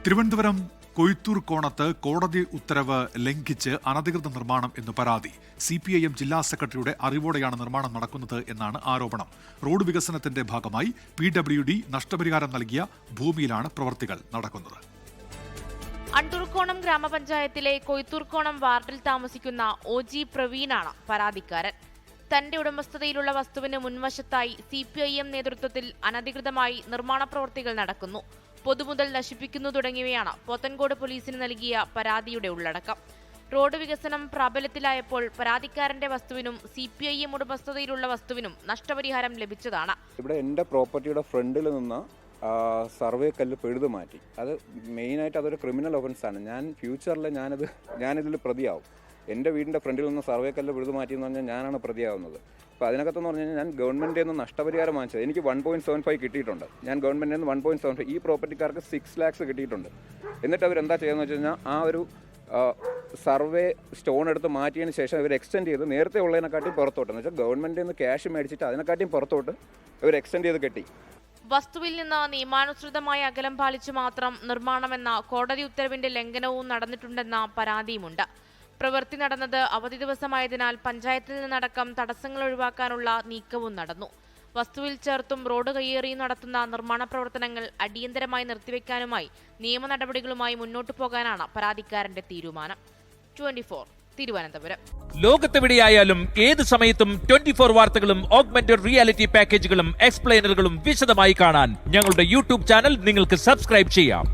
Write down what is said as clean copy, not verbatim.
തിരുവനന്തപുരം കൊയ്ത്തൂർ കോണത്ത് കോടതി ഉത്തരവ് ലംഘിച്ച് അനധികൃത നിർമ്മാണം എന്ന് പരാതി. CPIM ജില്ലാ സെക്രട്ടറിയുടെ അറിവോടെയാണ് നിർമ്മാണം നടക്കുന്നത് എന്നാണ് ആരോപണം. റോഡ് വികസനത്തിന്റെ ഭാഗമായി PWD നഷ്ടപരിഹാരം നൽകിയ ഭൂമിയിലാണ് പ്രവൃത്തികൾ നടക്കുന്നത്. അണ്ടൂർക്കോണം ഗ്രാമപഞ്ചായത്തിലെ കൊയ്ത്തൂർക്കോണം വാർഡിൽ താമസിക്കുന്ന OG പ്രവീണാണ് പരാതിക്കാരൻ. തന്റെ ഉടമസ്ഥതയിലുള്ള വസ്തുവിന് മുൻവശത്തായി CPIM നേതൃത്വത്തിൽ അനധികൃതമായി നിർമ്മാണ പ്രവൃത്തികൾ നടക്കുന്നു, പൊതുമുതൽ നശിപ്പിക്കുന്നു തുടങ്ങിയവയാണ് പോത്തൻകോട് പോലീസിന് നൽകിയ പരാതിയുടെ ഉള്ളടക്കം. റോഡ് വികസനം പ്രാബല്യത്തിലായപ്പോൾ പരാതിക്കാരന്റെ വസ്തുവിനും CPIM ഉടമസ്ഥതയിലുള്ള വസ്തുവിനും നഷ്ടപരിഹാരം ലഭിച്ചതാണ്. ഇവിടെ എൻ്റെ പ്രോപ്പർട്ടിയുടെ ഫ്രണ്ടിൽ നിന്ന് സർവേ കല്ല് പെഴുതു മാറ്റി. അത് മെയിനായിട്ട് അതൊരു ക്രിമിനൽ ഒഫൻസാണ്. ഞാൻ ഫ്യൂച്ചറിൽ ഞാനിതിൽ പ്രതിയാവും. എൻ്റെ വീടിൻ്റെ ഫ്രണ്ടിൽ നിന്ന് സർവേ കല്ല് പെഴുതു മാറ്റി എന്ന് പറഞ്ഞാൽ ഞാനാണ് പ്രതിയാവുന്നത്. അപ്പോൾ അതിനകത്തെന്ന് പറഞ്ഞു കഴിഞ്ഞാൽ ഞാൻ ഗവൺമെൻറ്റിൽ നിന്ന് നഷ്ടപരിഹാരം വാങ്ങിച്ചത്. എനിക്ക് 1.75 കിട്ടിയിട്ടുണ്ട്. ഞാൻ ഗവൺമെൻറ്റിൽ നിന്ന് 1.75, ഈ പ്രോപ്പർട്ടിക്കാർക്ക് 6 lakhs കിട്ടിയിട്ടുണ്ട്. എന്നിട്ട് അവരെന്താ ചെയ്യുന്നത് വെച്ച് കഴിഞ്ഞാൽ ആ ഒരു സർവേ സ്റ്റോൺ എടുത്ത് മാറ്റിയതിന് ശേഷം ഇവർ എക്സ്റ്റെൻഡ് ചെയ്ത് നേരത്തെ ഉള്ളതിനെക്കാട്ടിയും പുറത്തോട്ട്, എന്ന് വെച്ചാൽ ഗവൺമെൻറ്റിൽ നിന്ന് ക്യാഷ് മേടിച്ചിട്ട് അതിനെക്കാട്ടിയും പുറത്തോട്ട് ഇവർ എക്സ്റ്റെൻഡ് ചെയ്ത് കെട്ടി. വസ്തുവിൽ നിന്ന് നിയമാനുസൃതമായ അകലം പാലിച്ചു മാത്രം നിർമ്മാണമെന്ന കോടതി ഉത്തരവിന്റെ ലംഘനവും നടന്നിട്ടുണ്ടെന്ന പരാതിയുമുണ്ട്. പ്രവൃത്തി നടന്നത് അവധി ദിവസമായതിനാൽ പഞ്ചായത്തിൽ നിന്നടക്കം തടസ്സങ്ങൾ ഒഴിവാക്കാനുള്ള നീക്കവും നടന്നു. വസ്തുവിൽ ചേർത്തും റോഡ് കയ്യേറിയും നടത്തുന്ന നിർമ്മാണ പ്രവർത്തനങ്ങൾ അടിയന്തരമായി നിർത്തിവെക്കാനുമായി നിയമ നടപടികളുമായി മുന്നോട്ടു പോകാനാണ് പരാതിക്കാരന്റെ തീരുമാനം. 24 തിരുവനന്തപുരം. ലോകത്തെവിടെയായാലും ഏത് സമയത്തും 24 വാർത്തകളും ഓഗ്മെന്റഡ് റിയാലിറ്റി പാക്കേജുകളും എക്സ്പ്ലെയിനറുകളും വിശദമായി കാണാൻ ഞങ്ങളുടെ YouTube ചാനൽ നിങ്ങൾക്ക് സബ്സ്ക്രൈബ് ചെയ്യാം.